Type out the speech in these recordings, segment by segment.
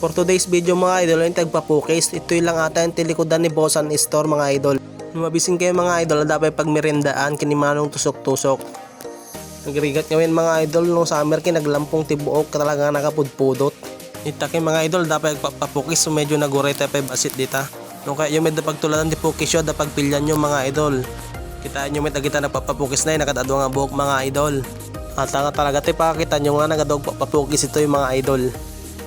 For today's video mga idol, yung tagpa-focus, ito lang ata yung tilikodan ni Bossan Store mga idol. Lumabising kayo mga idol, dapat pagmerendaan kinimanong tusok-tusok. Nagrigat ngawin mga idol, nung summer kinaglampong tibuok talaga nakapudpudot. Itake mga idol, dapat pagpa-focus, so medyo naguray tayo pa basit dita. Nung kaya yung medyo pagtuladan di focus yun, dapat pilyan nyo mga idol. Kitaan nyo medyo kita nagpapafocus na yun, nakadado nga buhok mga idol. At nga talaga tayo pakakita nyo nga nagadog papafocus ito yung mga idol.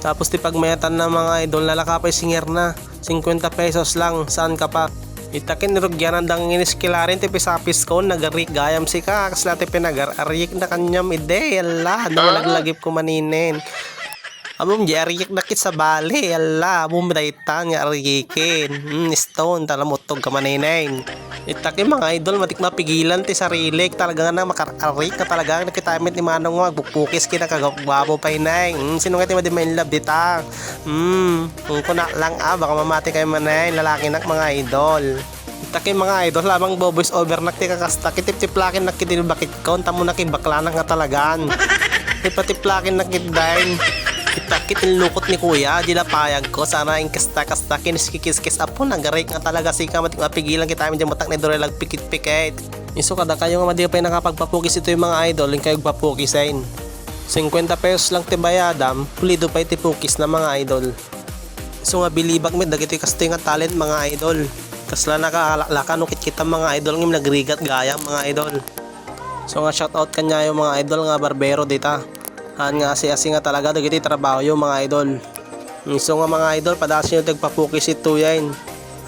Tapos di pagmayatan na mga idol, nalakapay singer na 50 pesos lang, saan ka pa? Itakin nirugyan ang dang iniskilarin ti pisapis ko, nagarik gayam si ka, kasla ti pinagar-arik na kanyam ide, yala, naglagip ko maninin. Abom di arik na kit sa bali, yala, abom daitan nga arikin, stone, talamutog ka maninin. Itakin mga idol, matik mapigilan ti sarili, talaga nga makararik na talaga nakitamit ni Manong magbukpukis kinakagwabo pa inay. Sino nga ti madimain love dita? Kung kuna lang baka mamati kayo manay, lalaki nak mga idol. Itakin mga idol, labang boboys over nak ti kakasta, kitip-tiplakin nak kitinibakit ko, tamo na kibakla na nga talagan. Ipatiplakin nak kitdain. Itakit nilukot ni kuya, di na payag ko, sana yung kasta-kasta kiniskikis-kis apo, nagarik nga talaga si matik mapigilan kita amin dyan matak na dore lag pikit-pikit. Iso kada kayo nga madi pa yung nakapagpapukis ito yung mga idol, yung kayo papukisain. 50 pesos lang tibayadam, pulido pa iti pukis na mga idol. Iso nga bilibag med, dagiti kasto nga talent mga idol. Kasla nakalalaka nukit kita mga idol ng nagrigat gayang mga idol. So nga shoutout kanya yung mga idol nga barbero dita. Han nga asi nga talaga dagiti trabaho yung mga idol. So nga mga idol, padasin yung tagpapukis ito yan.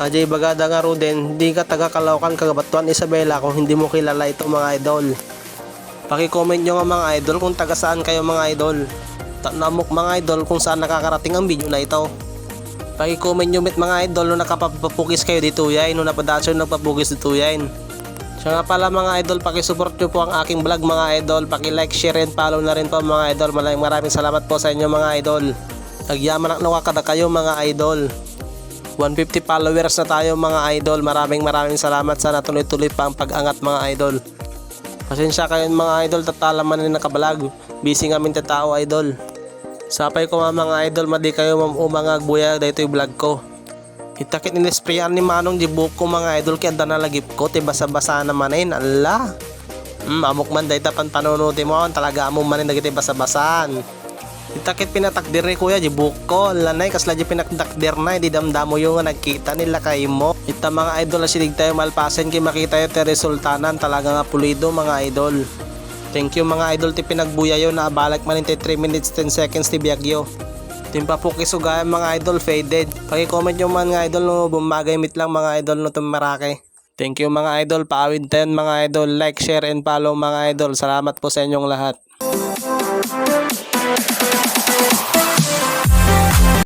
Ajay bagada nga Ruden, hindi ka taga Caloocan Kagabatuan Isabela kung hindi mo kilala ito mga idol. Paki-comment nyo nga mga idol kung taga saan kayo mga idol. Namok mga idol kung saan nakakarating ang video na ito. Paki-comment nyo mga idol nung nakapapukis kayo dito yan, nung napadasin yung nagpapukis dito yan. So nga pala mga idol, pakisupport nyo po ang aking vlog mga idol, paki-like, share and follow na rin po mga idol. Maraming salamat po sa inyo mga idol. Nagyaman ang nakakada kayo mga idol. 150 followers na tayo mga idol. Maraming salamat, sana tuloy-tuloy pa ang pag-angat mga idol. Pasensya kayo mga idol, tatalaman na nakabalag, busy ngamin tatao idol. Sapay ko mga idol, madi kayo umangag buya dito yung vlog ko. Itakit inisprayan ni Manong di buko mga idol, kaya na lagip ko ti basa-basa naman ayun, ala. Amok man dahita pan panunuti mo, talaga among manin dagiti basa-basan. Itakit pinatakdir ni kuya di buko, lanay kasla di pinakdakdir na, di damdamo yung nagkita nila kay mo. Ita mga idol, asilig tayo malpasen kay makita yung resultanan, talaga nga pulido mga idol. Thank you mga idol ti pinagbuya yun, naabalak manin ti 3 minutes 10 seconds ti biyagyo. Timpa po kisugayang mga idol, faded. Paki-comment nyo mga idol no bumagay mit lang mga idol no tumarake. Thank you mga idol, paawid 10 mga idol, like, share and follow mga idol. Salamat po sa inyong lahat.